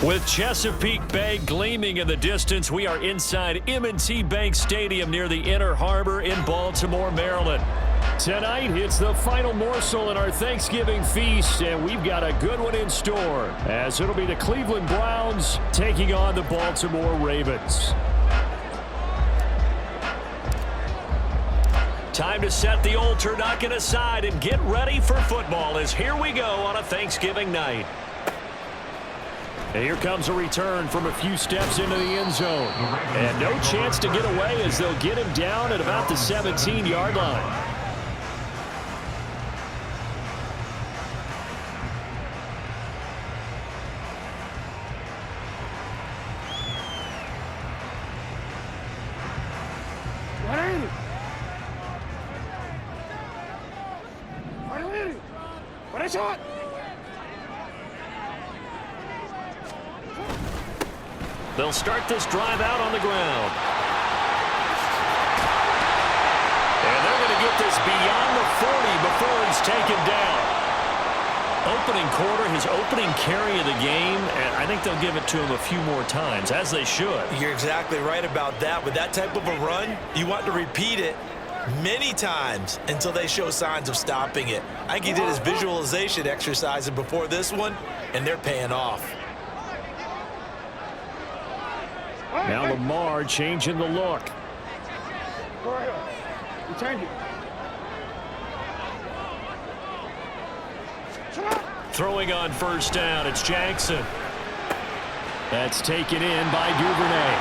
With Chesapeake Bay gleaming in the distance, we are inside M&T Bank Stadium near the Inner Harbor in Baltimore, Maryland. Tonight, it's the final morsel in our Thanksgiving feast, and we've got a good one in store, as it'll be the Cleveland Browns taking on the Baltimore Ravens. Time to set the old turducken aside and get ready for football, as here we go on a Thanksgiving night. And here comes a return from a few steps into the end zone. And no chance to get away as they'll get him down at about the 17-yard line. They'll start this drive out on the ground. And they're going to get this beyond the 40 before he's taken down. Opening quarter, his opening carry of the game, and I think they'll give it to him a few more times, as they should. You're exactly right about that. With that type of a run, you want to repeat it many times until they show signs of stopping it. I think he did his visualization exercise before this one, and they're paying off. Now Lamar changing the look. Throwing on first down, it's Jackson. That's taken in by Duvernay.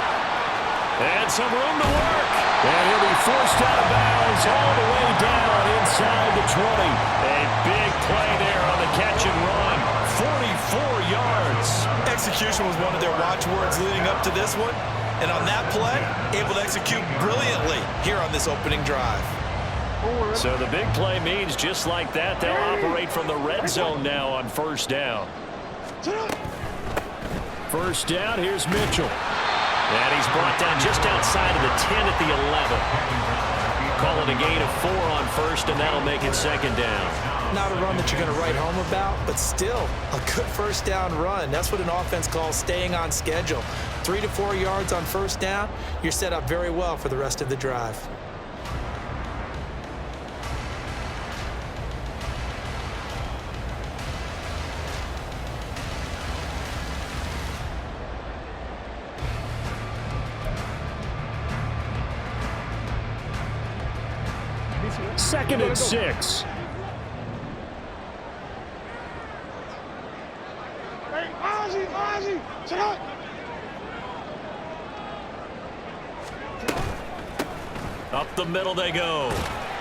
And some room to work. And he'll be forced out of bounds all the way down inside the 20. A big play there on the catch and run. 44 yards. Execution was one of their watchwords leading up to this one. And on that play, able to execute brilliantly here on this opening drive. So the big play means just like that, they'll operate from the red zone now on first down. First down, here's Mitchell. And he's brought down just outside of the 10 at the 11. Call it a gain of 4 on first, and that'll make it second down. Not a run that you're going to write home about, but still a good first down run. That's what an offense calls staying on schedule. 3 to 4 yards on first down, you're set up very well for the rest of the drive. Second and 6. Up the middle they go.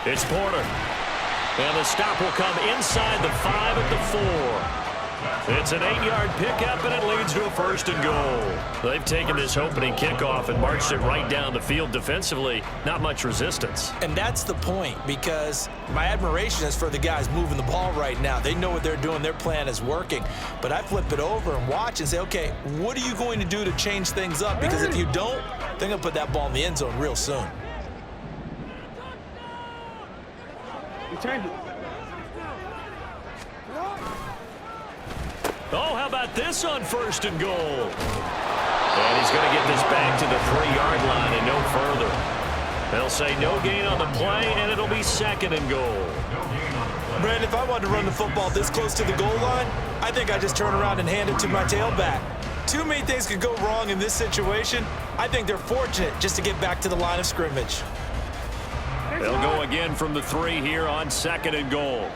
It's Porter. And the stop will come inside the 5 at the 4. It's an 8-yard pickup, and it leads to a first and goal. They've taken this opening kickoff and marched it right down the field defensively. Not much resistance. And that's the point, because my admiration is for the guys moving the ball right now. They know what they're doing. Their plan is working. But I flip it over and watch and say, okay, what are you going to do to change things up? Because if you don't, they're going to put that ball in the end zone real soon. Oh, how about this on first and goal? And he's going to get this back to the 3-yard line and no further. They'll say no gain on the play, and it'll be second and goal. Brandon, if I wanted to run the football this close to the goal line, I think I'd just turn around and hand it to my tailback. Too many things could go wrong in this situation. I think they're fortunate just to get back to the line of scrimmage. They'll go again from the 3 here on second and goal.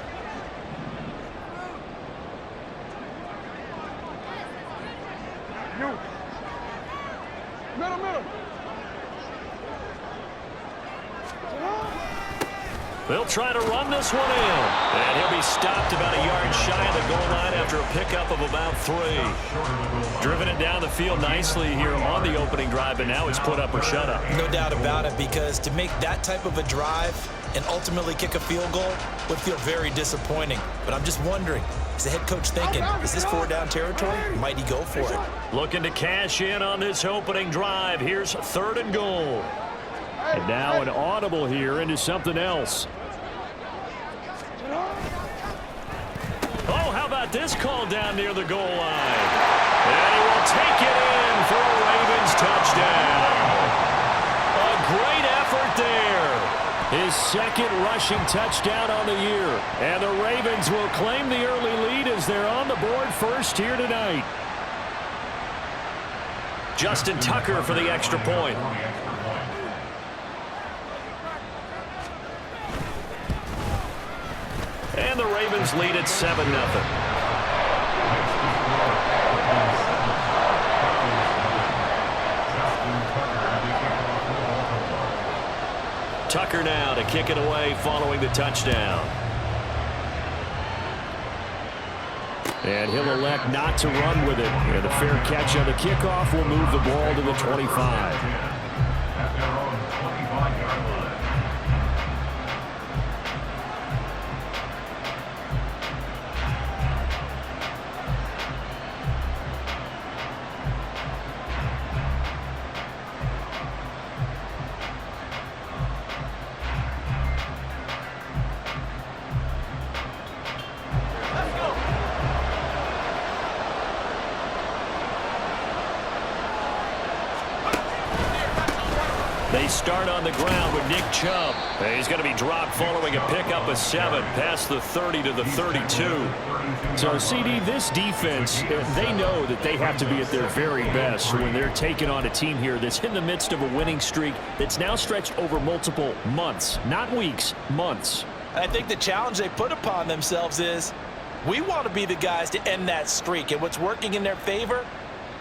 They'll try to run this one in. And he'll be stopped about a yard shy of the goal line after a pickup of about 3. Driven it down the field nicely here on the opening drive, and now it's put up or shut up. No doubt about it, because to make that type of a drive and ultimately kick a field goal would feel very disappointing. But I'm just wondering, is the head coach thinking, is this 4-down territory? Might he go for it? Looking to cash in on this opening drive. Here's third and goal. And now an audible here into something else. Oh, how about this call down near the goal line? And he won't take it in for a Ravens touchdown. A great effort there. His second rushing touchdown on the year. And the Ravens will claim the early lead as they're on the board first here tonight. Justin Tucker for the extra point. And the Ravens lead at 7-0. Tucker now to kick it away following the touchdown. And he'll elect not to run with it. And the fair catch on the kickoff will move the ball to the 25. They start on the ground with Nick Chubb. He's going to be dropped following a pickup of 7 past the 30 to the 32. So, CD, this defense, they know that they have to be at their very best when they're taking on a team here that's in the midst of a winning streak that's now stretched over multiple months, not weeks, months. I think the challenge they put upon themselves is we want to be the guys to end that streak. And what's working in their favor?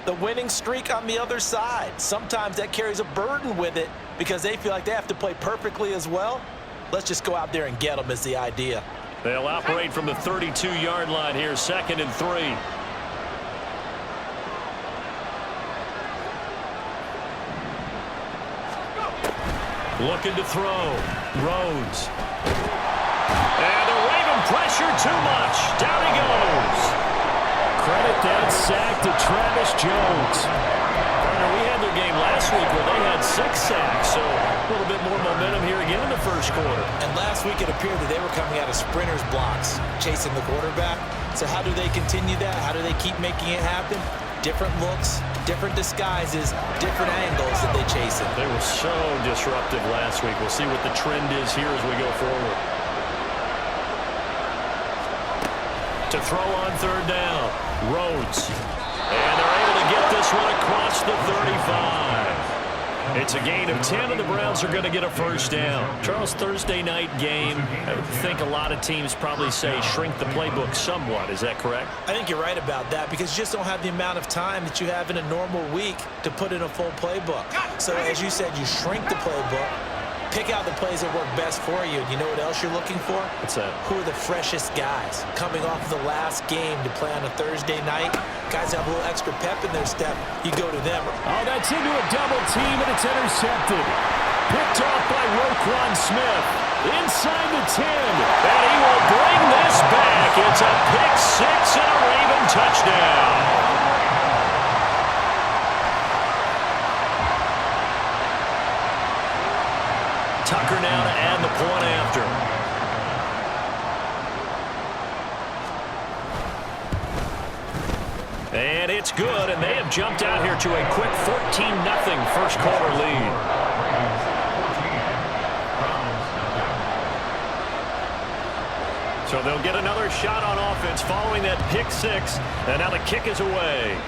The winning streak on the other side. Sometimes that carries a burden with it because they feel like they have to play perfectly as well. Let's just go out there and get them is the idea. They'll operate from the 32-yard line here, 2nd and 3. Looking to throw. Rhodes. And the Raven pressure too much. Down he goes. Credit that sack to Travis Jones. We had their game last week where they had 6 sacks, so a little bit more momentum here again in the first quarter. And last week it appeared that they were coming out of sprinters blocks, chasing the quarterback. So how do they continue that? How do they keep making it happen? Different looks, different disguises, different angles that they chase it. They were so disruptive last week. We'll see what the trend is here as we go forward. To throw on 3rd down. Rhodes. And they're able to get this one across the 35. It's a gain of 10, and the Browns are going to get a first down. Charles, Thursday night game, I think a lot of teams probably say shrink the playbook somewhat. Is that correct? I think you're right about that because you just don't have the amount of time that you have in a normal week to put in a full playbook. So as you said, you shrink the playbook. Pick out the plays that work best for you. And you know what else you're looking for? What's that? Who are the freshest guys coming off the last game to play on a Thursday night? Guys have a little extra pep in their step. You go to them. Oh, that's into a double team, and it's intercepted. Picked off by Roquan Smith. Inside the 10. And he will bring this back. It's a pick 6 and a Raven touchdown. Tucker now to add the point after. And it's good, and they have jumped out here to a quick 14-0 first quarter lead. So they'll get another shot on offense following that pick 6, and now the kick is away.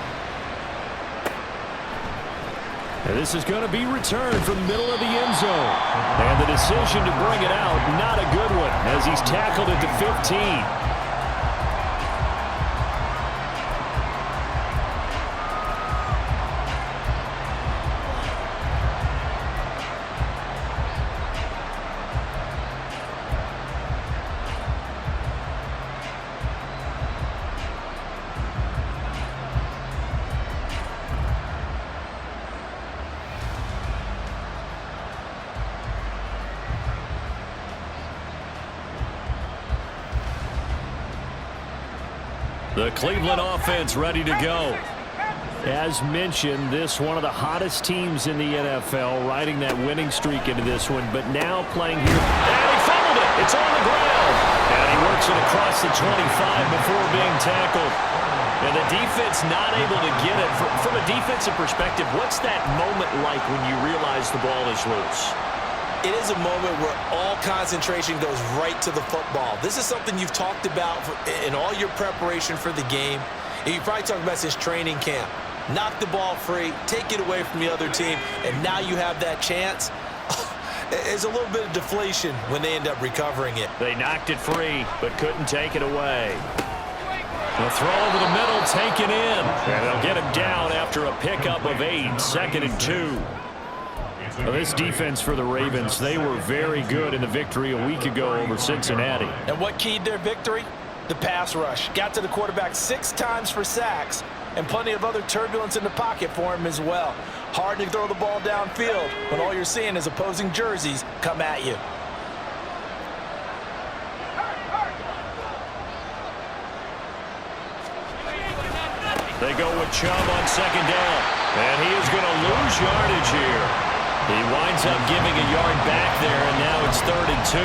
And this is going to be returned from the middle of the end zone. And the decision to bring it out, not a good one, as he's tackled at the 15. The Cleveland offense ready to go. As mentioned, this one of the hottest teams in the NFL, riding that winning streak into this one, but now playing here. And he fumbled it. It's on the ground. And he works it across the 25 before being tackled. And the defense not able to get it. From a defensive perspective, what's that moment like when you realize the ball is loose? It is a moment where all concentration goes right to the football. This is something you've talked about in all your preparation for the game. And you probably talked about since training camp. Knock the ball free, take it away from the other team, and now you have that chance. There's a little bit of deflation when they end up recovering it. They knocked it free, but couldn't take it away. The throw over the middle, taken in. And they'll get him down after a pickup of 8, 2nd and 2. Well, this defense for the Ravens, they were very good in the victory a week ago over Cincinnati. And what keyed their victory? The pass rush. Got to the quarterback 6 times for sacks, and plenty of other turbulence in the pocket for him as well. Hard to throw the ball downfield when all you're seeing is opposing jerseys come at you. They go with Chubb on 2nd down, and he is going to lose yardage here. He winds up giving a yard back there, and now it's 3rd and 2.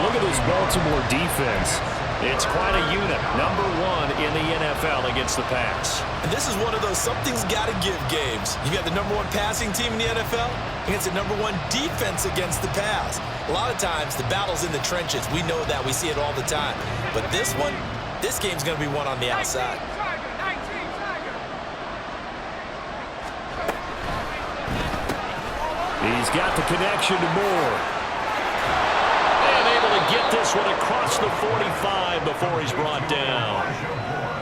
Look at this Baltimore defense. It's quite a unit, number 1 in the NFL against the pass. And this is one of those something's got to give games. You got the number 1 passing team in the NFL against the number 1 defense against the pass. A lot of times, the battle's in the trenches. We know that. We see it all the time. But this one, this game's going to be won on the outside. He's got the connection to Moore. And able to get this one across the 45 before he's brought down.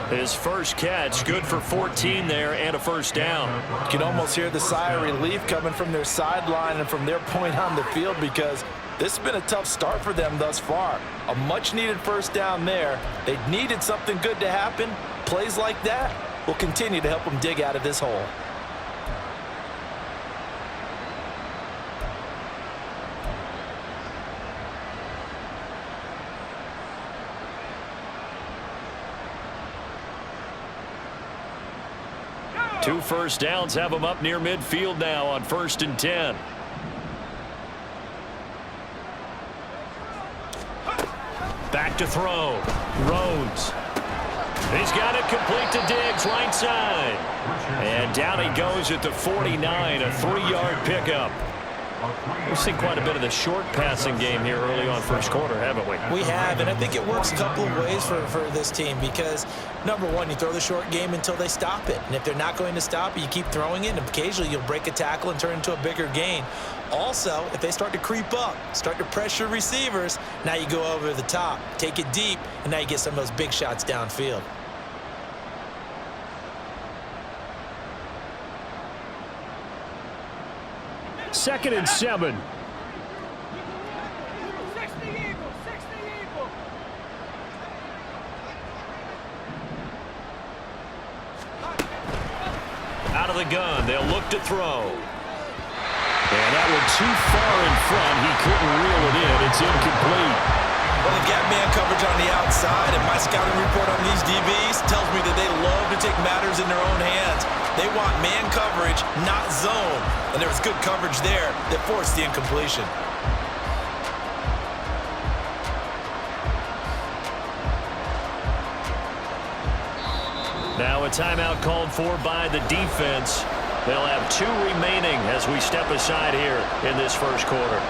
His first catch, good for 14 there and a 1st down. You can almost hear the sigh of relief coming from their sideline and from their point on the field, because this has been a tough start for them thus far. A much-needed 1st down there. They needed something good to happen. Plays like that will continue to help them dig out of this hole. Two 1st downs have him up near midfield now on 1st and 10. Back to throw. Rhodes. He's got it complete to Diggs, right side. And down he goes at the 49, a 3-yard pickup. We've seen quite a bit of the short passing game here early on 1st quarter, haven't we? We have, and I think it works a couple of ways for this team, because, number 1, you throw the short game until they stop it. And if they're not going to stop it, you keep throwing it, and occasionally you'll break a tackle and turn it into a bigger gain. Also, if they start to creep up, start to pressure receivers, now you go over the top, take it deep, and now you get some of those big shots downfield. Second and 7. Out of the gun, they'll look to throw. And that one too far in front. He couldn't reel it in. It's incomplete. Well, they've got man coverage on the outside, and my scouting report on these DBs tells me that they love to take matters in their own hands. They want man coverage, not zone. And there was good coverage there that forced the incompletion. Now a timeout called for by the defense. They'll have 2 remaining as we step aside here in this 1st quarter.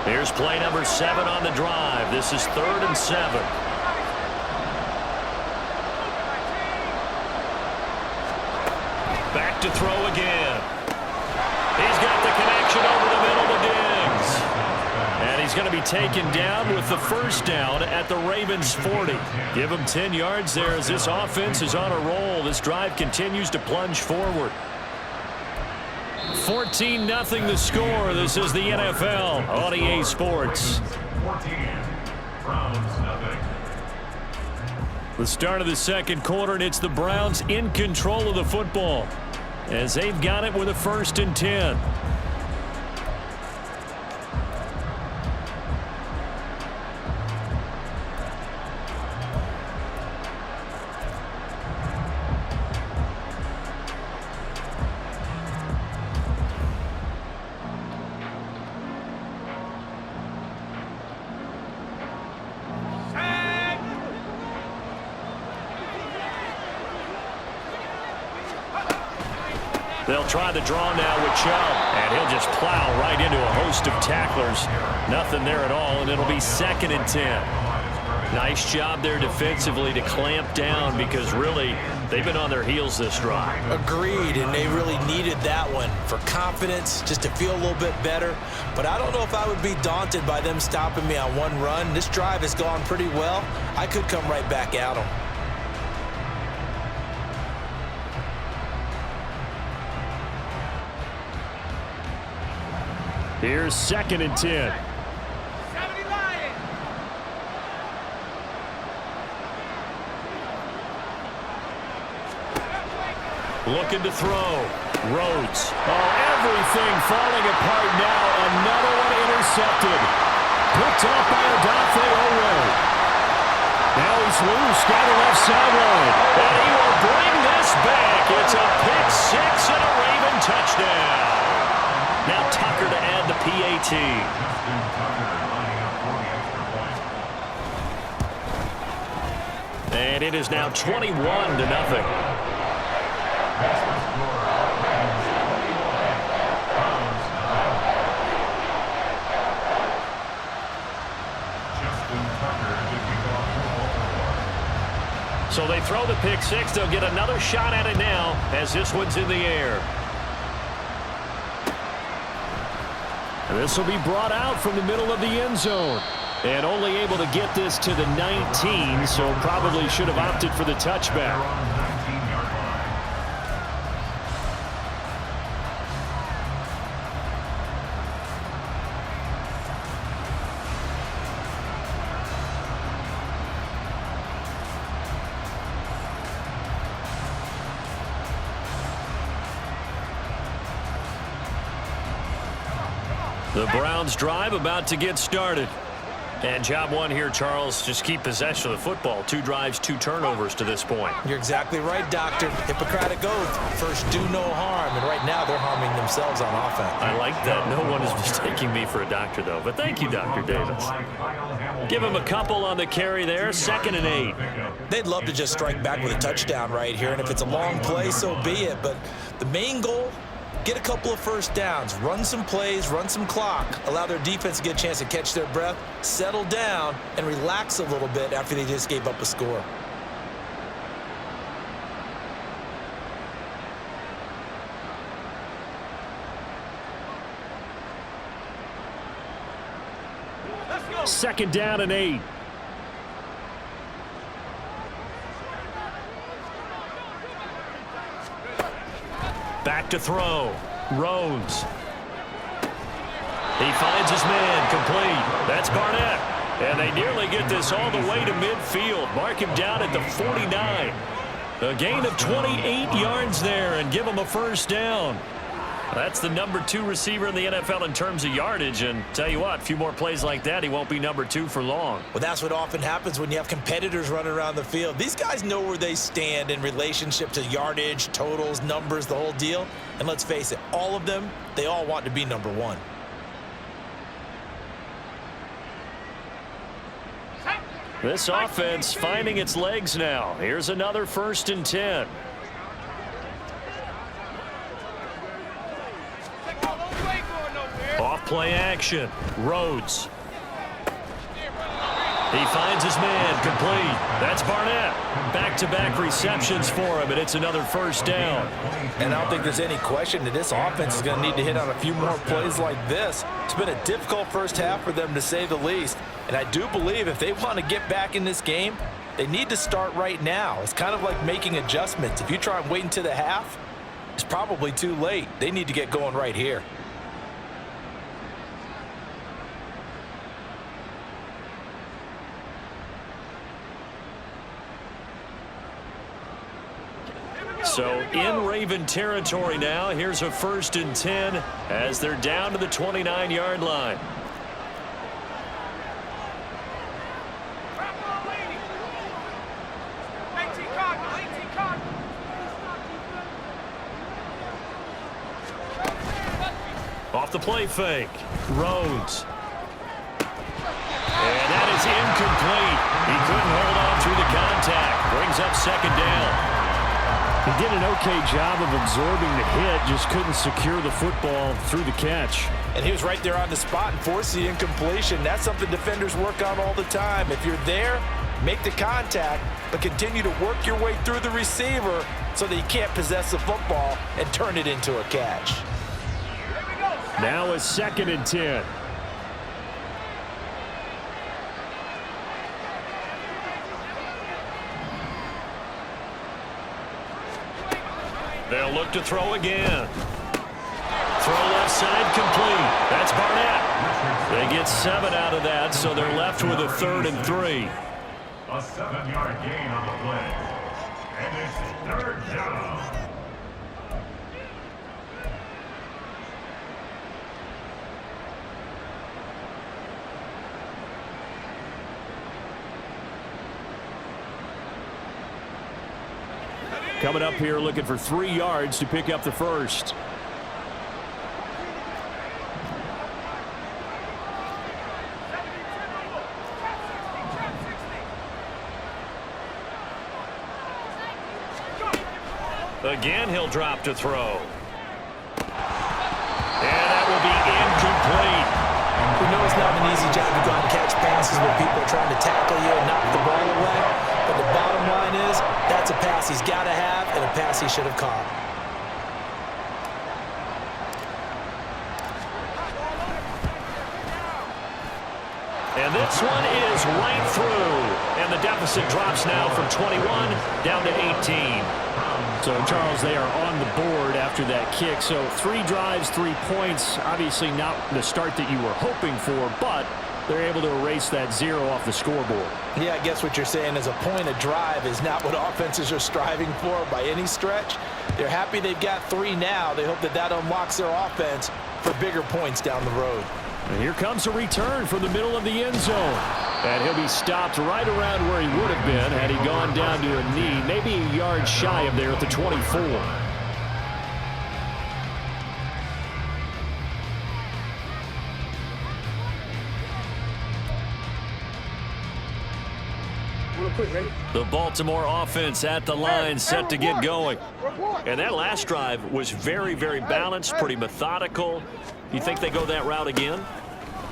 Here's play number 7 on the drive. This is 3rd and 7. Back to throw again. He's got the connection over the middle to Diggs. And he's going to be taken down with the 1st down at the Ravens 40. Give him 10 yards there as this offense is on a roll. This drive continues to plunge forward. 14-0 the score. This is the NFL on EA Sports. The start of the 2nd quarter, and it's the Browns in control of the football as they've got it with a 1st and 10. They'll try the draw now with Chubb, and he'll just plow right into a host of tacklers. Nothing there at all, and it'll be 2nd and 10. Nice job there defensively to clamp down because really they've been on their heels this drive. Agreed, and they really needed that one for confidence, just to feel a little bit better. But I don't know if I would be daunted by them stopping me on one run. This drive has gone pretty well. I could come right back at them. Here's 2nd and 10. Looking to throw. Rhodes. Oh, everything falling apart now. Another one intercepted. Picked off by Odafe Oweh. Now he's loose down the left sideline. And he will bring this back. It's a pick 6 and a Raven touchdown. Now Tucker to add the PAT. And it is now 21-0. So they throw the pick 6. They'll get another shot at it now as this one's in the air. And this will be brought out from the middle of the end zone. And only able to get this to the 19, so probably should have opted for the touchback. The Browns drive about to get started. And job one here, Charles, just keep possession of the football. 2 drives, 2 turnovers to this point. You're exactly right, Doctor. Hippocratic oath. First, do no harm. And right now, they're harming themselves on offense. I like that. No one is mistaking me for a doctor, though. But thank you, Dr. Davis. Give him a couple on the carry there. 2nd and 8. They'd love to just strike back with a touchdown right here. And if it's a long play, so be it. But the main goal, get a couple of first downs, run some plays, run some clock, allow their defense to get a chance to catch their breath, settle down, and relax a little bit after they just gave up a score. Second down and 8. Back to throw. Rhodes. He finds his man. Complete. That's Barnett. And they nearly get this all the way to midfield. Mark him down at the 49. A gain of 28 yards there and give him a first down. That's the number 2 receiver in the NFL in terms of yardage. And tell you what, a few more plays like that, he won't be number 2 for long. Well, that's what often happens when you have competitors running around the field. These guys know where they stand in relationship to yardage, totals, numbers, the whole deal. And let's face it, all of them, they all want to be number 1. This offense finding its legs now. Here's another 1st and 10. Off play action. Rhodes. He finds his man. Complete. That's Barnett. Back-to-back receptions for him, and it's another first down. And I don't think there's any question that this offense is going to need to hit on a few more plays like this. It's been a difficult first half for them, to say the least. And I do believe if they want to get back in this game, they need to start right now. It's kind of like making adjustments. If you try and wait until the half, it's probably too late. They need to get going right here. So in Raven territory now. Here's a 1st and 10 as they're down to the 29-yard line. Off the play fake. Rhodes. And that is incomplete. He couldn't hold on through the contact. Brings up 2nd down. He did an okay job of absorbing the hit, just couldn't secure the football through the catch. And he was right there on the spot and forced the incompletion. That's something defenders work on all the time. If you're there, make the contact, but continue to work your way through the receiver so that you can't possess the football and turn it into a catch. Now a 2nd and 10. They'll look to throw again. Throw left side complete. That's Barnett. They get 7 out of that, so they're left with a 3rd and 3. A 7-yard gain on the play. And it's 3rd down. Coming up here looking for 3 yards to pick up the first. Again, he'll drop to throw. And that will be incomplete. We know it's not an easy job to go out and catch passes where people are trying to tackle you and knock the ball away. But the bottom line is, that's a pass he's got to have and a pass he should have caught. And this one is right through. And the deficit drops now from 21 down to 18. So, Charles, they are on the board after that kick. So 3 drives, 3 points. Obviously not the start that you were hoping for, but they're able to erase that 0 off the scoreboard. Yeah, I guess what you're saying is a point of drive is not what offenses are striving for by any stretch. They're happy they've got 3 now. They hope that that unlocks their offense for bigger points down the road. And here comes a return from the middle of the end zone. And he'll be stopped right around where he would have been had he gone down to a knee, maybe a yard shy of there at the 24. The Baltimore offense at the line set to get going. And that last drive was very, very balanced, pretty methodical. You think they go that route again?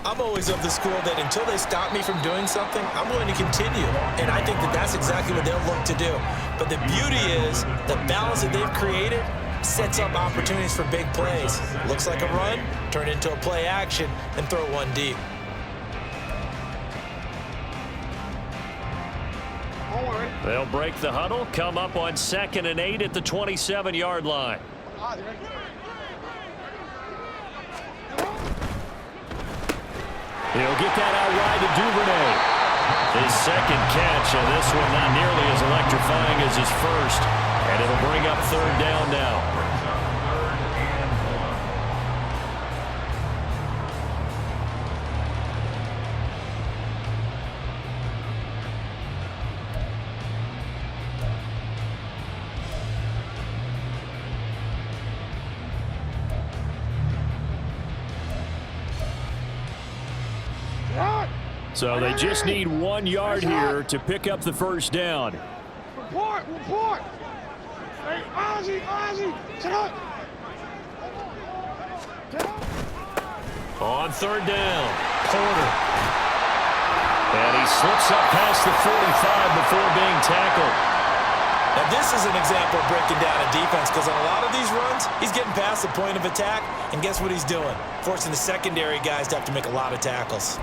I'm always of the school that until they stop me from doing something, I'm going to continue. And I think that that's exactly what they'll look to do. But the beauty is the balance that they've created sets up opportunities for big plays. Looks like a run, turn into a play action, and throw one deep. They'll break the huddle, come up on 2nd and 8 at the 27-yard line. He'll get that out wide to Duvernay. His 2nd catch, and this one not nearly as electrifying as his first. And it'll bring up 3rd down now. So they just need 1 yard here to pick up the first down. Report! Hey, Ozzie! Sit up! On 3rd down, Porter. And he slips up past the 45 before being tackled. Now this is an example of breaking down a defense because on a lot of these runs, he's getting past the point of attack, and guess what he's doing? Forcing the secondary guys to have to make a lot of tackles.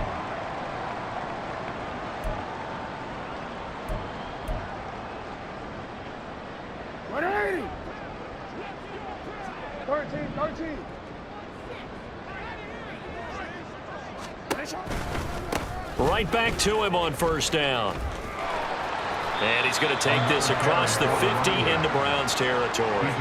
Right back to him on 1st down. And he's going to take this across the 50 into Browns territory.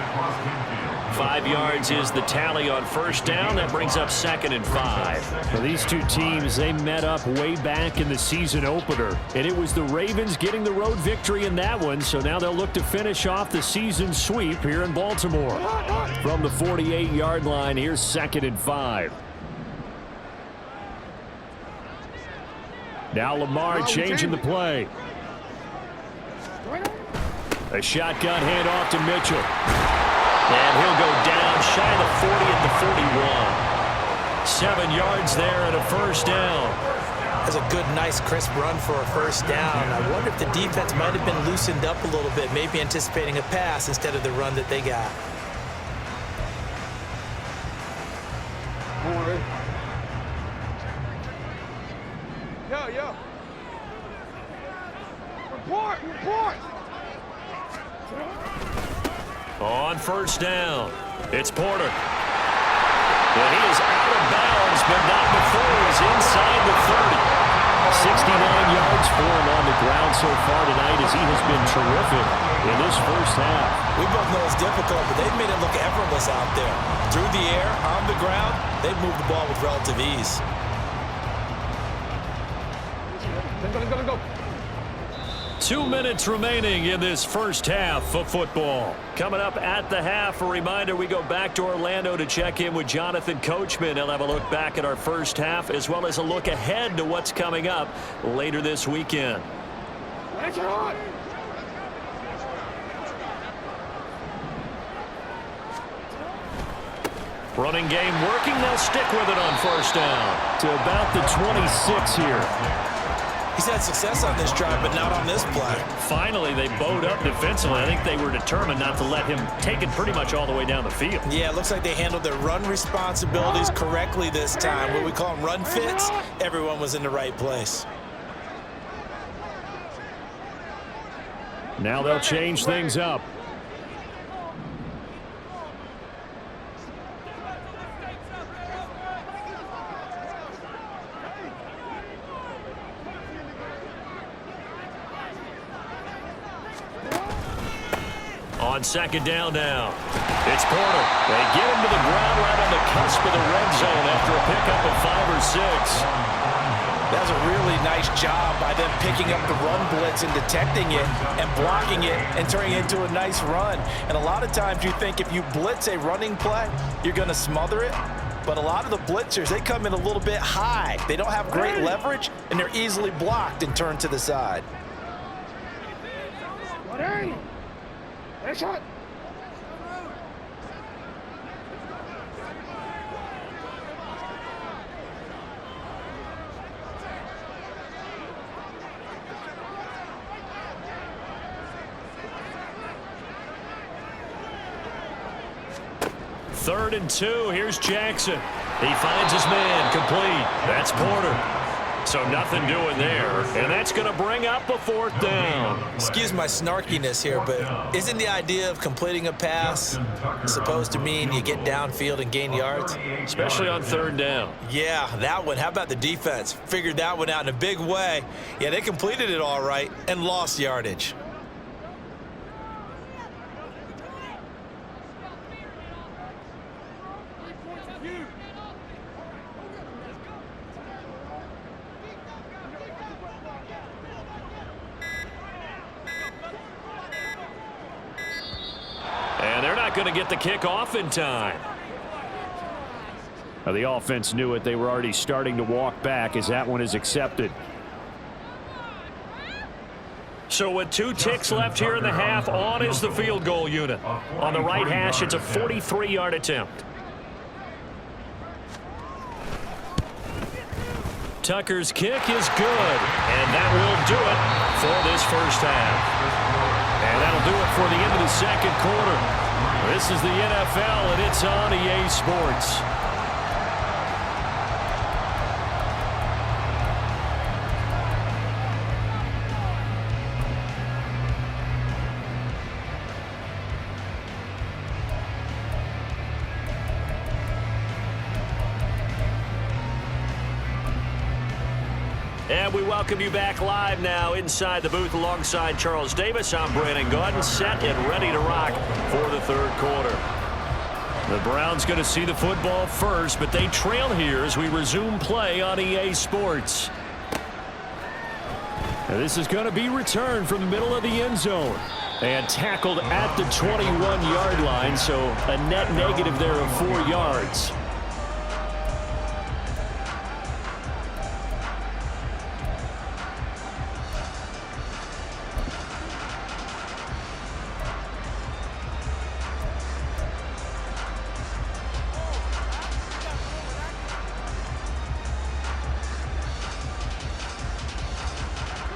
5 yards is the tally on 1st down. That brings up 2nd and 5. Well, these two teams, they met up way back in the season opener. And it was the Ravens getting the road victory in that one. So now they'll look to finish off the season sweep here in Baltimore. From the 48-yard line, here's 2nd and 5. Now Lamar changing the play. A shotgun handoff to Mitchell. And he'll go down shy of the 40 at the 41. 7 yards there and a first down. That's a good, nice, crisp run for a first down. I wonder if the defense might have been loosened up a little bit, maybe anticipating a pass instead of the run that they got. Yo. Report. On first down, it's Porter. And he is out of bounds, but not before he's inside the 30. 69 yards for him on the ground so far tonight as he has been terrific in this first half. We both know it's difficult, but they've made it look effortless out there. Through the air, on the ground, they've moved the ball with relative ease. Go. 2 minutes remaining in this first half of football. Coming up at the half, a reminder we go back to Orlando to check in with Jonathan Coachman. He'll have a look back at our first half as well as a look ahead to what's coming up later this weekend. Let's run. Running game working. They'll stick with it on first down to about the 26 here. He's had success on this drive, but not on this play. Finally, they bowed up defensively. I think they were determined not to let him take it pretty much all the way down the field. Yeah, it looks like they handled their run responsibilities correctly this time. What we call them run fits, everyone was in the right place. Now they'll change things up. On second down now, it's Porter. They get him to the ground right on the cusp of the red zone after a pickup of 5 or 6. That was a really nice job by them picking up the run blitz and detecting it and blocking it and turning it into a nice run. And a lot of times you think if you blitz a running play, you're going to smother it. But a lot of the blitzers, they come in a little bit high. They don't have great leverage, and they're easily blocked and turned to the side. Nice shot. Third and 2. Here's Jackson. He finds his man complete. That's Porter. So nothing doing there, and that's going to bring up a fourth down. Excuse my snarkiness here, but isn't the idea of completing a pass supposed to mean you get downfield and gain yards? Especially on third down. Yeah, that one. How about the defense? Figured that one out in a big way. Yeah, they completed it all right and lost yardage. Going to get the kick off in time. Now, the offense knew it. They were already starting to walk back as that one is accepted. So with 2 ticks left here in the half, on is the field goal unit. On the right hash, it's a 43-yard attempt. Tucker's kick is good, and that will do it for this first half. And that'll do it for the end of the second quarter. This is the NFL, and it's on EA Sports. And we welcome you back live now inside the booth alongside Charles Davis. I'm Brandon Gordon, set and ready to rock for the third quarter. The Browns going to see the football first, but they trail here as we resume play on EA Sports. Now this is going to be returned from the middle of the end zone and tackled at the 21-yard line, so a net negative there of 4 yards.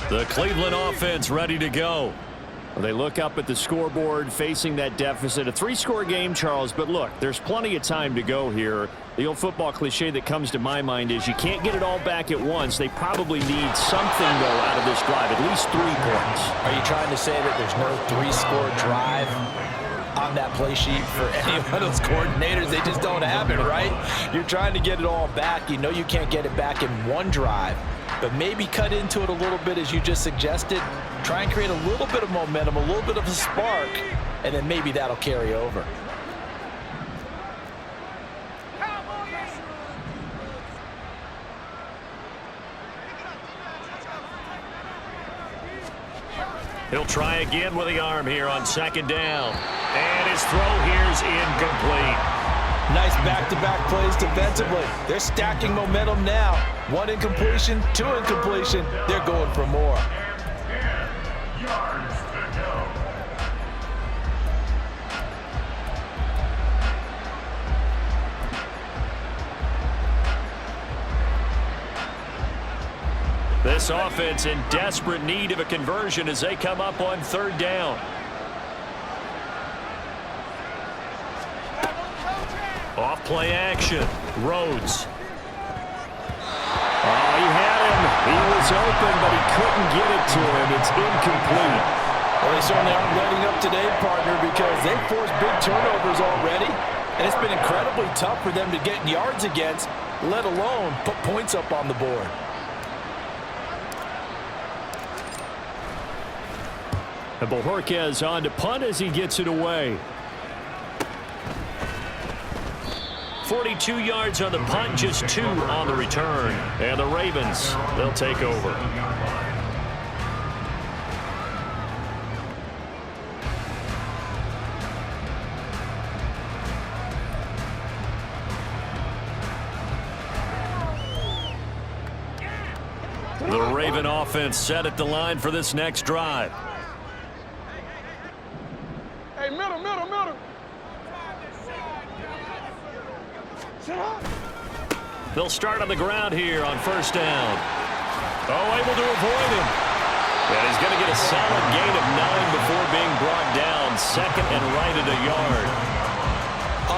The Cleveland offense ready to go. They look up at the scoreboard facing that deficit. A 3-score game, Charles, but look, there's plenty of time to go here. The old football cliche that comes to my mind is you can't get it all back at once. They probably need something, though, out of this drive, at least 3 points. Are you trying to say that there's no 3-score drive on that play sheet for any one of those coordinators? They just don't have it, right? You're trying to get it all back. You know you can't get it back in one drive, but maybe cut into it a little bit as you just suggested. Try and create a little bit of momentum, a little bit of a spark, and then maybe that'll carry over. He'll try again with the arm here on 2nd down. And his throw here's incomplete. Nice back-to-back plays defensively. They're stacking momentum now. 1 incompletion, 2 incompletion. They're going for more. Yards to go. This offense in desperate need of a conversion as they come up on 3rd down. Off play action. Rhodes. Oh, he had him. He was open, but he couldn't get it to him. It's incomplete. Well, they certainly aren't letting up today, partner, because they've forced big turnovers already, and it's been incredibly tough for them to get yards against, let alone put points up on the board. And Bojorquez on to punt as he gets it away. 42 yards on the punt, just 2 on the return. And the Ravens, they'll take over. The Raven offense set at the line for this next drive. Hey, middle. They'll start on the ground here on 1st down. Oh, able to avoid him. And he's going to get a solid gain of 9 before being brought down. 2nd and right at a yard.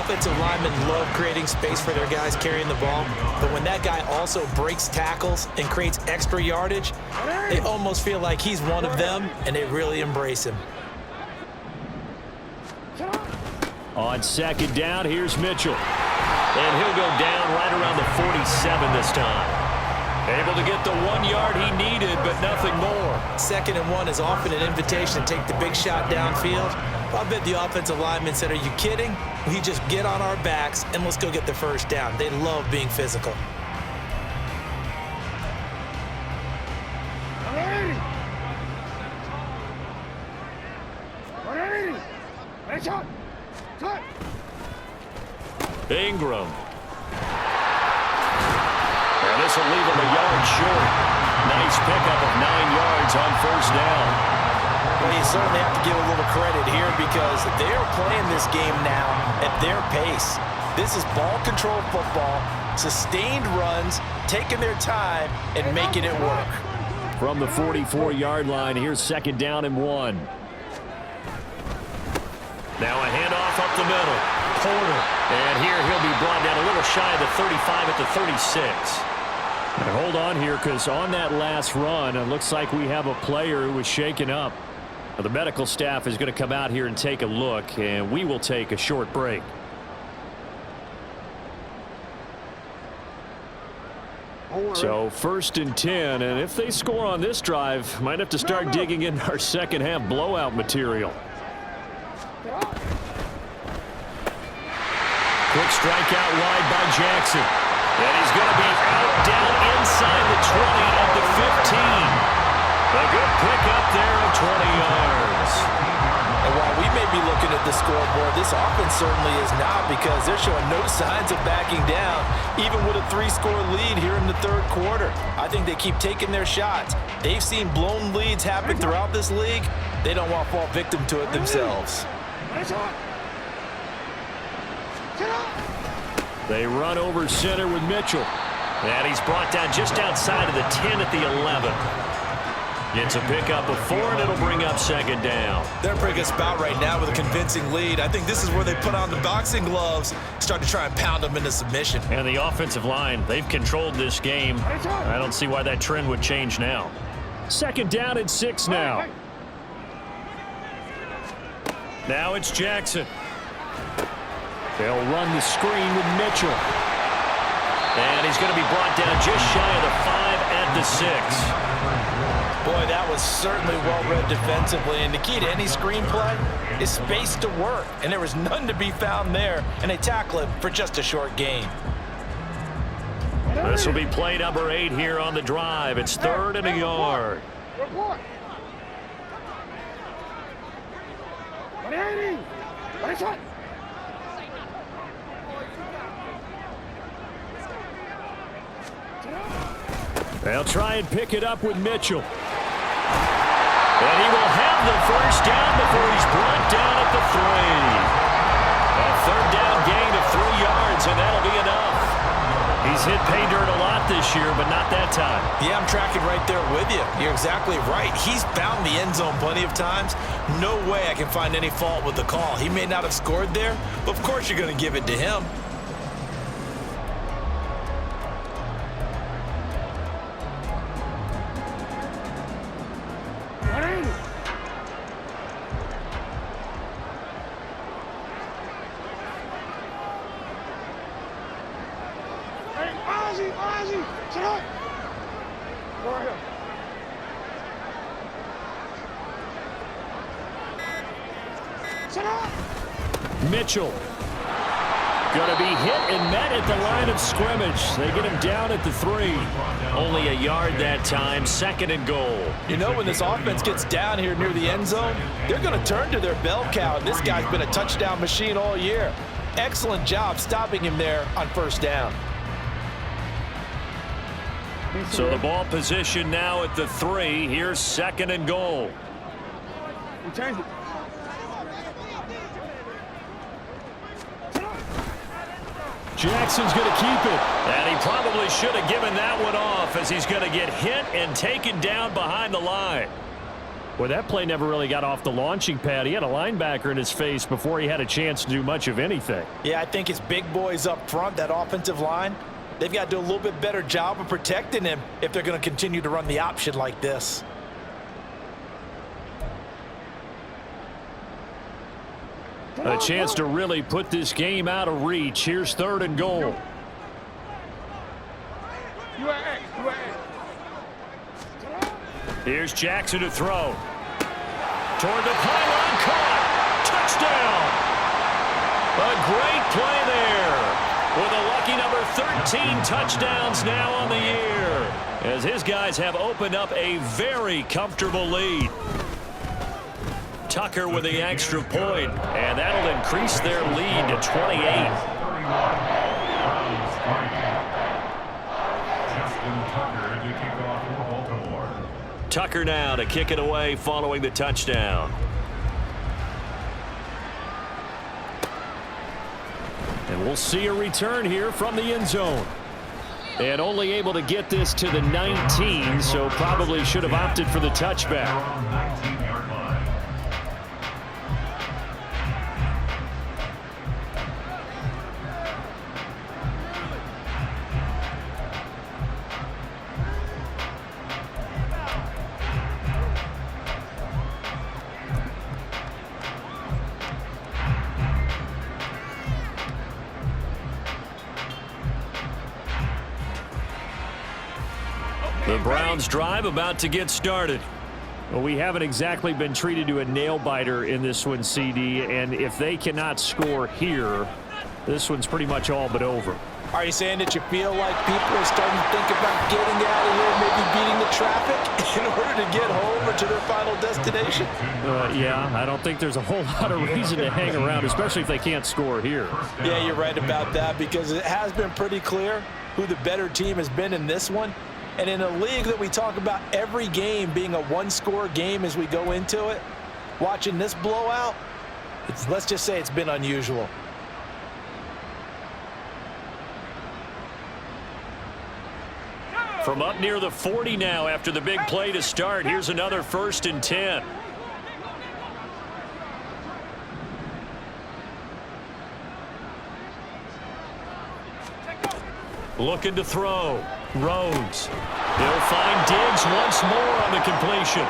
Offensive linemen love creating space for their guys carrying the ball, but when that guy also breaks tackles and creates extra yardage, they almost feel like he's one of them, and they really embrace him. On 2nd down, here's Mitchell. And he'll go down right around the 47 this time. Able to get the 1 yard he needed, but nothing more. 2nd and 1 is often an invitation to take the big shot downfield. I bet the offensive lineman said, "Are you kidding? We just get on our backs and let's go get the 1st down." They love being physical. Ingram. And this will leave him a yard short. Nice pickup of 9 yards on 1st down. Well, you certainly have to give a little credit here because they're playing this game now at their pace. This is ball control football, sustained runs, taking their time and making it work. From the 44-yard line, here's 2nd down and 1. Now a handoff up the middle. Porter. And here he'll be brought down a little shy of the 35 at the 36. And hold on here, because on that last run, it looks like we have a player who was shaken up. Now, the medical staff is going to come out here and take a look, and we will take a short break. So 1st and 10, and if they score on this drive, might have to start digging in our second half blowout material. Quick strike out wide by Jackson. And he's going to be out down inside the 20 at the 15. A good pickup there of 20 yards. And while we may be looking at the scoreboard, this offense certainly is not, because they're showing no signs of backing down, even with a 3-score lead here in the 3rd quarter. I think they keep taking their shots. They've seen blown leads happen throughout this league. They don't want to fall victim to it themselves. They run over center with Mitchell. And he's brought down just outside of the 10 at the 11. Gets a pickup of 4, and it'll bring up second down. They're in a pretty good spot right now with a convincing lead. I think this is where they put on the boxing gloves, start to try and pound them into submission. And the offensive line, they've controlled this game. I don't see why that trend would change now. Second down and 6 now. Now it's Jackson. They'll run the screen with Mitchell. And he's going to be brought down just shy of the 5 at the 6. Boy, that was certainly well-read defensively, and the key to any screenplay is space to work, and there was none to be found there, and they tackle him for just a short gain. This will be play number 8 here on the drive. It's 3rd and a yard. Report. 180. Nice shot. They'll try and pick it up with Mitchell. And he will have the first down before he's brought down at the 3. A 3rd down gain of 3 yards, and that'll be enough. He's hit pay dirt a lot this year, but not that time. Yeah, I'm tracking right there with you. You're exactly right. He's found the end zone plenty of times. No way I can find any fault with the call. He may not have scored there, but of course you're going to give it to him. Ozzy, sit up. Go right here. Sit up. Mitchell. Going to be hit and met at the line of scrimmage. They get him down at the 3. Only a yard that time, 2nd and goal. You know, when this offense gets down here near the end zone, they're going to turn to their bell cow. This guy's been a touchdown machine all year. Excellent job stopping him there on 1st down. So the ball position now at the 3. Here's 2nd and goal. We changed it. Jackson's going to keep it. And he probably should have given that one off, as he's going to get hit and taken down behind the line. Well, that play never really got off the launching pad. He had a linebacker in his face before he had a chance to do much of anything. Yeah, I think it's big boys up front, that offensive line. They've got to do a little bit better job of protecting him if they're going to continue to run the option like this. A chance to really put this game out of reach. Here's 3rd and goal. Here's Jackson to throw. Toward the pylon, caught. Touchdown. A great play there. With a lucky number 13 touchdowns now on the year, as his guys have opened up a very comfortable lead. Tucker with the extra point, and that'll increase their lead to 28. Tucker now to kick it away following the touchdown. And we'll see a return here from the end zone. And only able to get this to the 19, so probably should have opted for the touchback. The Browns drive about to get started. Well, we haven't exactly been treated to a nail-biter in this one, CD, and if they cannot score here, this one's pretty much all but over. Are you saying that you feel like people are starting to think about getting out of here, maybe beating the traffic in order to get home or to their final destination? Yeah, I don't think there's a whole lot of reason to hang around, especially if they can't score here. Yeah, you're right about that, because it has been pretty clear who the better team has been in this one. And in a league that we talk about every game being a one-score game as we go into it, watching this blowout, let's just say it's been unusual. From up near the 40 now after the big play to start. Here's another 1st and 10. Looking to throw. Rhodes. He'll find Diggs once more on the completion.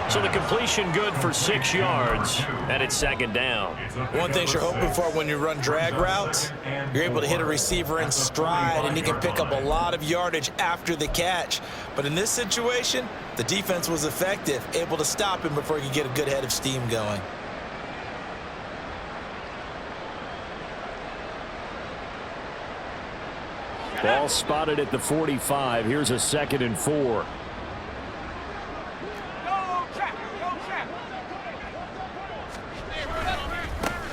So the completion good for 6 yards, and it's 2nd down. One thing you're hoping for when you run drag routes, you're able to hit a receiver in stride, and he can pick up a lot of yardage after the catch. But in this situation, the defense was effective, able to stop him before he could get a good head of steam going. Ball spotted at the 45. Here's a 2nd and 4.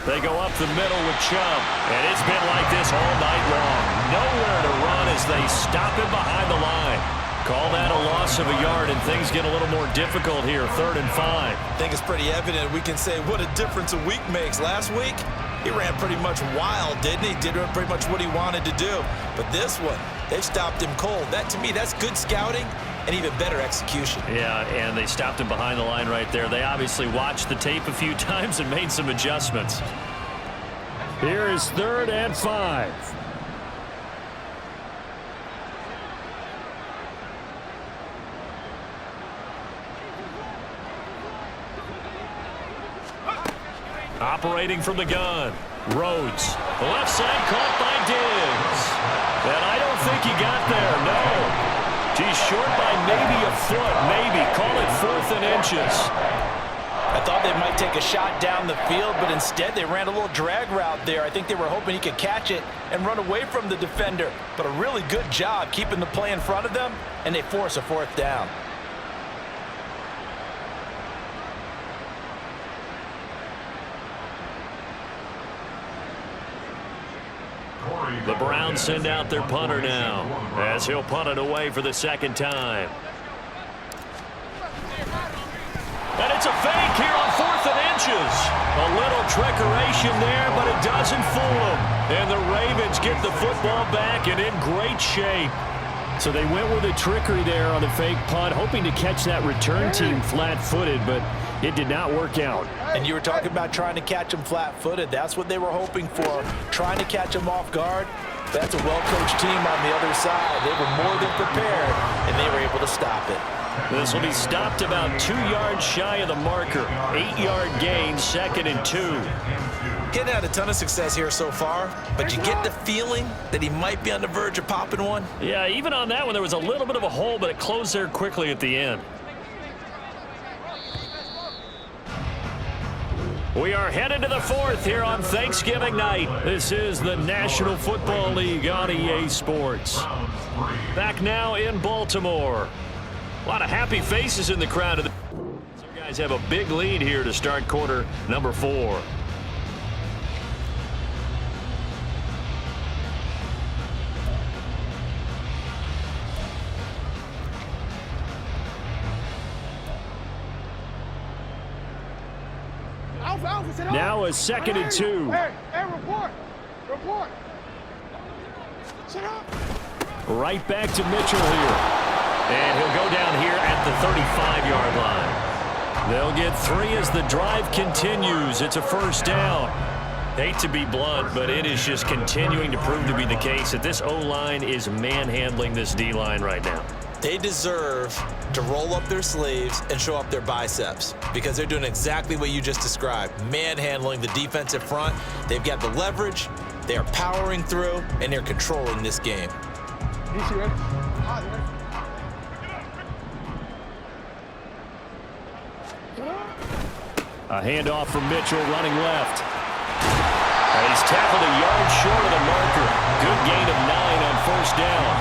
They go up the middle with Chubb, and it's been like this all night long. Nowhere to run as they stop him behind the line. Call that a loss of a yard, and things get a little more difficult here, 3rd and 5. I think it's pretty evident. We can say what a difference a week makes. Last week, he ran pretty much wild, didn't he? Did pretty much what he wanted to do. But this one, they've stopped him cold. That, to me, that's good scouting and even better execution. Yeah, and they stopped him behind the line right there. They obviously watched the tape a few times and made some adjustments. Here is 3rd and 5. Operating from the gun. Rhodes. The left side caught by Diggs. And I don't think he got there, no. He's short by maybe a foot, maybe. Call it 4th and inches. I thought they might take a shot down the field, but instead they ran a little drag route there. I think they were hoping he could catch it and run away from the defender. But a really good job keeping the play in front of them, and they force a 4th down. The Browns send out their punter now, as he'll punt it away for the 2nd time. And it's a fake here on 4th and inches. A little trickeration there, but it doesn't fool them. And the Ravens get the football back and in great shape. So they went with a trickery there on the fake punt, hoping to catch that return team flat-footed, but it did not work out. And you were talking about trying to catch them flat-footed. That's what they were hoping for, trying to catch them off guard. That's a well-coached team on the other side. They were more than prepared, and they were able to stop it. This will be stopped about 2 yards shy of the marker. 8-yard gain, 2nd and 2. Getting had a ton of success here so far, but you get the feeling that he might be on the verge of popping one. Yeah, even on that one, there was a little bit of a hole, but it closed there quickly at the end. We are headed to the 4th here on Thanksgiving night. This is the National Football League on EA Sports. Back now in Baltimore. A lot of happy faces in the crowd. Some guys have a big lead here to start quarter number 4. Now a 2nd and 2. Hey, report. Report. Sit up. Right back to Mitchell here. And he'll go down here at the 35-yard line. They'll get 3 as the drive continues. It's a 1st down. Hate to be blunt, but it is just continuing to prove to be the case that this O-line is manhandling this D-line right now. They deserve to roll up their sleeves and show up their biceps because they're doing exactly what you just described, manhandling the defensive front. They've got the leverage, they are powering through, and they're controlling this game. A handoff from Mitchell running left. And he's tackled a yard short of the marker. Good gain of 9 on 1st down.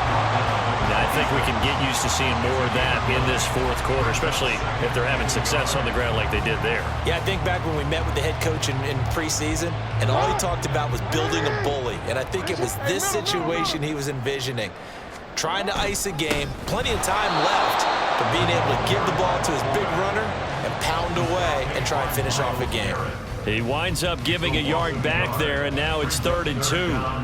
And I think we can get used to seeing more of that in this 4th quarter, especially if they're having success on the ground like they did there. Yeah, I think back when we met with the head coach in preseason, and all he talked about was building a bully. And I think it was this situation he was envisioning. Trying to ice a game, plenty of time left, but being able to give the ball to his big runner and pound away and try and finish off a game. He winds up giving a yard back there, and now it's 3rd and 2.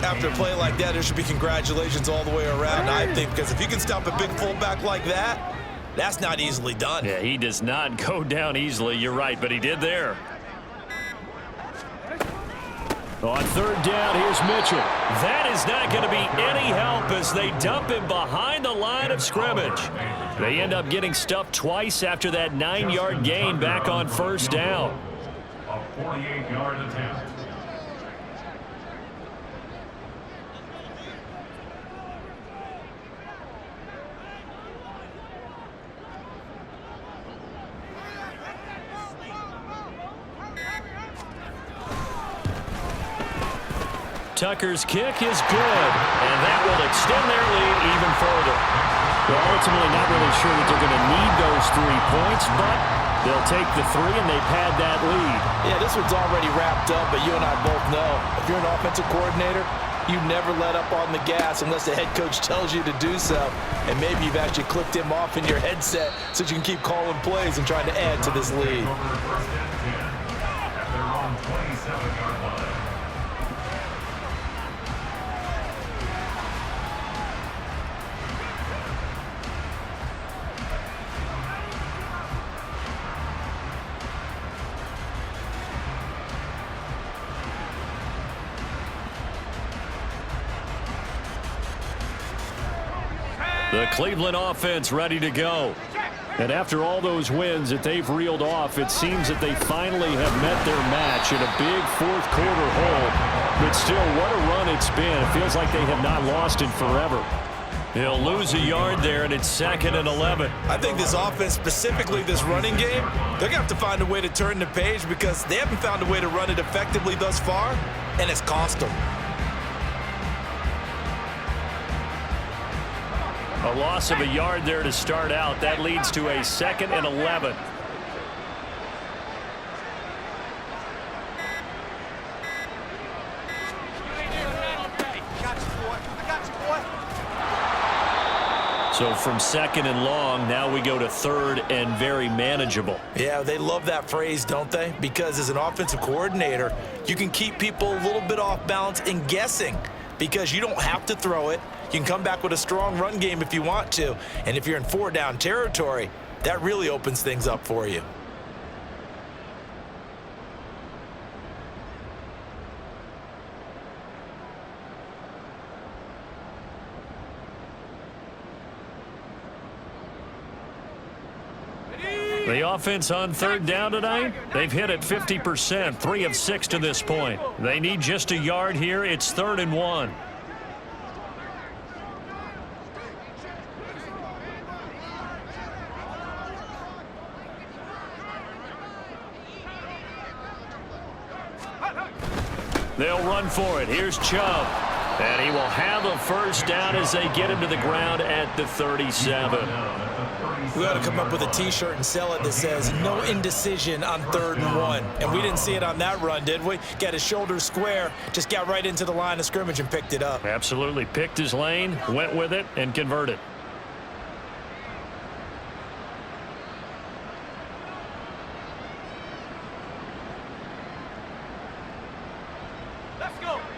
After a play like that, there should be congratulations all the way around, I think, because if you can stop a big fullback like that, that's not easily done. Yeah, he does not go down easily. You're right, but he did there. On 3rd down, here's Mitchell. That is not going to be any help as they dump him behind the line of scrimmage. They end up getting stuffed twice after that 9-yard gain back on 1st down. A 48-yard attempt. Tucker's kick is good, and that will extend their lead even further. They're ultimately not really sure that they're going to need those 3 points, but they'll take the 3, and they've had that lead. Yeah, this one's already wrapped up, but you and I both know if you're an offensive coordinator, you never let up on the gas unless the head coach tells you to do so. And maybe you've actually clicked him off in your headset so you can keep calling plays and trying to add to this lead. Over 1st and 10 at their own 27-yard line. The Cleveland offense ready to go. And after all those wins that they've reeled off, it seems that they finally have met their match in a big 4th quarter hole. But still, what a run it's been. It feels like they have not lost in forever. He'll lose a yard there, and it's 2nd and 11. I think this offense, specifically this running game, they're going to have to find a way to turn the page because they haven't found a way to run it effectively thus far, and it's cost them. A loss of a yard there to start out. That leads to a 2nd and 11. So from 2nd and long, now we go to 3rd and very manageable. Yeah, they love that phrase, don't they? Because as an offensive coordinator, you can keep people a little bit off balance and guessing because you don't have to throw it. You can come back with a strong run game if you want to. And if you're in 4-down territory, that really opens things up for you. The offense on 3rd down tonight, they've hit it 50%, 3 of 6 to this point. They need just a yard here. It's 3rd and 1. They'll run for it. Here's Chubb. And he will have a 1st down as they get him to the ground at the 37. We ought to come up with a T-shirt and sell it that says no indecision on 3rd and 1. And we didn't see it on that run, did we? Got his shoulders square, just got right into the line of scrimmage and picked it up. Absolutely. Picked his lane, went with it, and converted.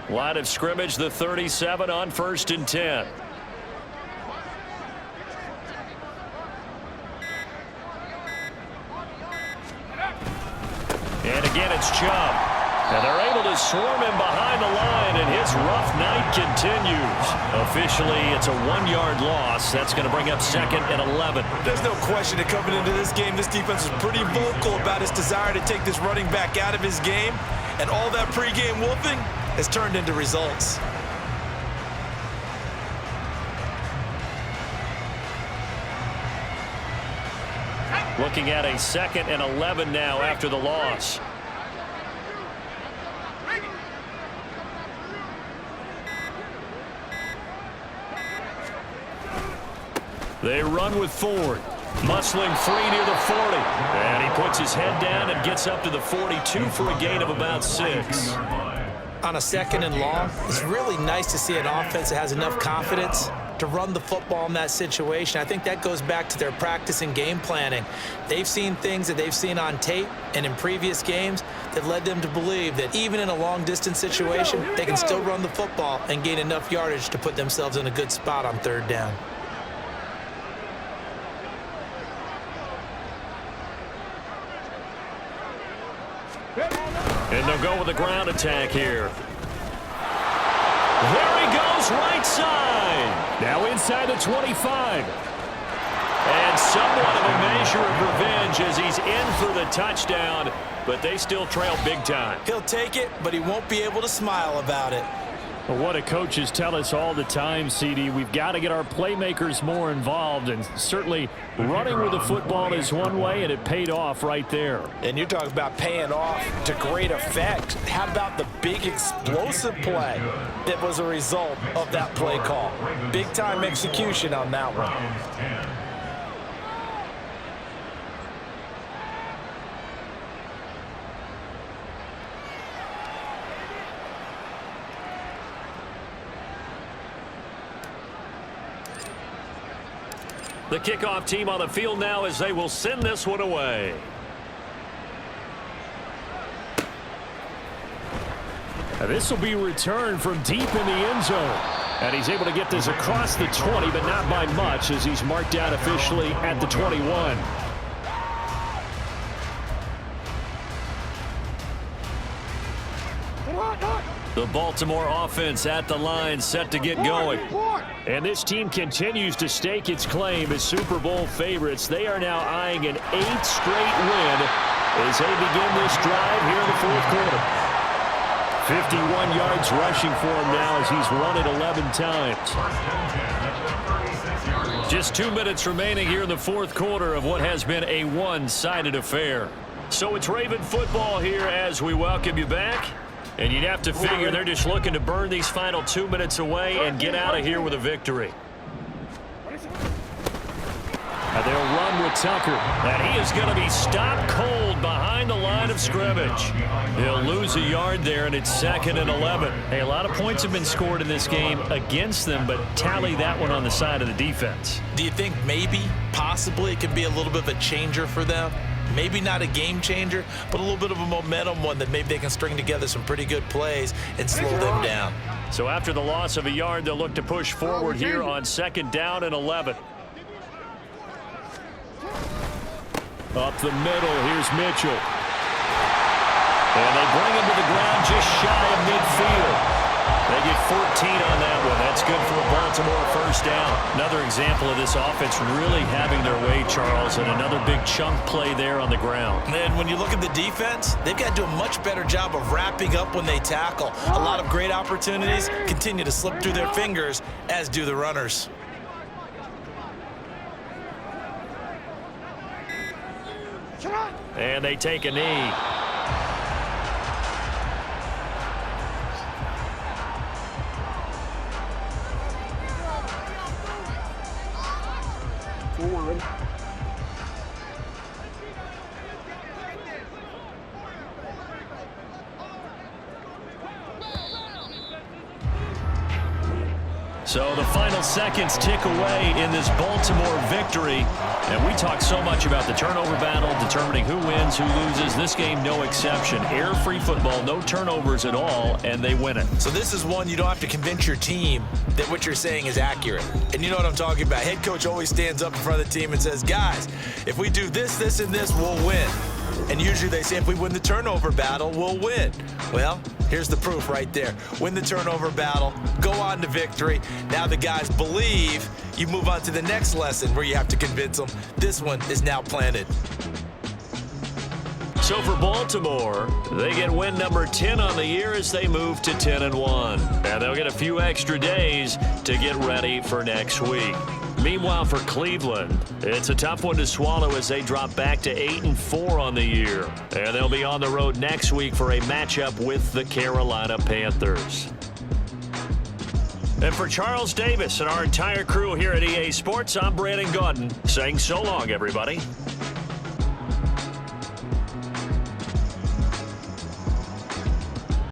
Line of scrimmage, the 37 on 1st and 10. And again, it's Chubb. And they're able to swarm him behind the line, and his rough night continues. Officially, it's a 1-yard loss. That's going to bring up 2nd and 11. There's no question that coming into this game, this defense is pretty vocal about his desire to take this running back out of his game. And all that pregame wolfing has turned into results. Looking at a 2nd and 11 now after the loss. They run with Ford. Muscling free near the 40. And he puts his head down and gets up to the 42 for a gain of about 6. On a 2nd and long, it's really nice to see an offense that has enough confidence to run the football in that situation. I think that goes back to their practice and game planning. They've seen things that they've seen on tape and in previous games that led them to believe that even in a long-distance situation, they can still run the football and gain enough yardage to put themselves in a good spot on third down. And they'll go with a ground attack here. There he goes, right side. Now inside the 25. And somewhat of a measure of revenge as he's in for the touchdown, but they still trail big time. He'll take it, but he won't be able to smile about it. Well, what do coaches tell us all the time, CD? We've got to get our playmakers more involved, and certainly running with the football is one way, and it paid off right there. And you're talking about paying off to great effect. How about the big explosive play that was a result of that play call? Big-time execution on that one. The kickoff team on the field now as they will send this one away. And this will be returned from deep in the end zone. And he's able to get this across the 20, but not by much as he's marked down officially at the 21. The Baltimore offense at the line set to get going. And this team continues to stake its claim as Super Bowl favorites. They are now eyeing an 8th straight win as they begin this drive here in the fourth quarter. 51 yards rushing for him now as he's run it 11 times. Just 2 minutes remaining here in the fourth quarter of what has been a one-sided affair. So it's Raven football here as we welcome you back. And you'd have to figure they're just looking to burn these final 2 minutes away and get out of here with a victory. And they'll run with Tucker. And he is going to be stopped cold behind the line of scrimmage. He'll lose a yard there, and it's 2nd and 11. Hey, a lot of points have been scored in this game against them, but tally that one on the side of the defense. Do you think maybe, possibly, it could be a little bit of a changer for them? Maybe not a game changer, but a little bit of a momentum one that maybe they can string together some pretty good plays and slow them down. So after the loss of a yard, they'll look to push forward here on 2nd down and 11. Up the middle, here's Mitchell. And they bring him to the ground just shy of midfield. They get 14 on that one. That's good for a Baltimore first down. Another example of this offense really having their way, Charles, and another big chunk play there on the ground. And when you look at the defense, they've got to do a much better job of wrapping up when they tackle. A lot of great opportunities continue to slip through their fingers, as do the runners. And they take a knee. Forward. So the final seconds tick away in this Baltimore victory. And we talk so much about the turnover battle, determining who wins, who loses. This game, no exception. Air-free football, no turnovers at all, and they win it. So this is one you don't have to convince your team that what you're saying is accurate. And you know what I'm talking about. Head coach always stands up in front of the team and says, guys, if we do this, this, and this, we'll win. And usually they say if we win the turnover battle, we'll win. Well, here's the proof right there. Win the turnover battle, go on to victory. Now the guys believe. You move on to the next lesson where you have to convince them. This one is now planted. So for Baltimore, they get win number 10 on the year as they move to 10-1. And they'll get a few extra days to get ready for next week. Meanwhile, for Cleveland, it's a tough one to swallow as they drop back to 8-4 on the year. And they'll be on the road next week for a matchup with the Carolina Panthers. And for Charles Davis and our entire crew here at EA Sports, I'm Brandon Gaudin saying so long, everybody.